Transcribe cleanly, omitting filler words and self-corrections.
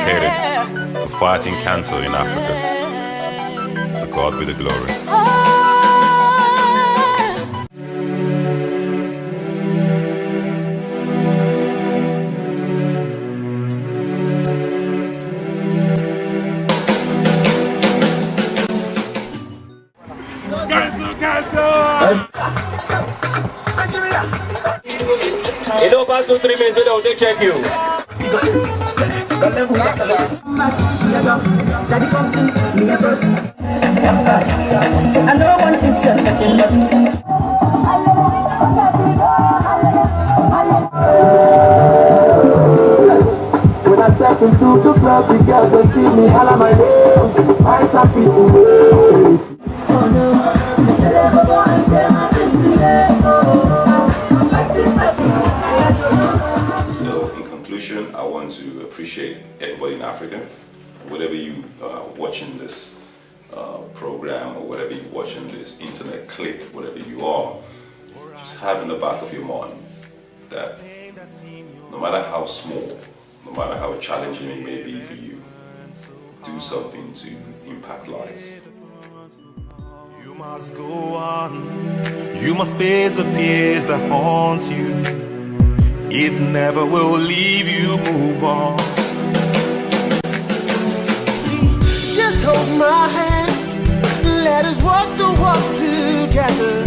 dedicated to fighting cancer in Africa. To God be the glory. You don't pass 2-3 minutes without they check you. I don't want this but you love me. When I step into the club, the girls will see me, holla my name. I saw people. Oh no. So in conclusion, I want to appreciate everybody in Africa. Whatever you watching this program, or whatever you watching this internet clip, whatever you are, just have in the back of your mind that no matter how small, no matter how challenging it may be for you, do something to impact lives. You must go on, you must face the fears that haunt you. It never will leave you, move on. See, just hold my hand, let us walk the walk together.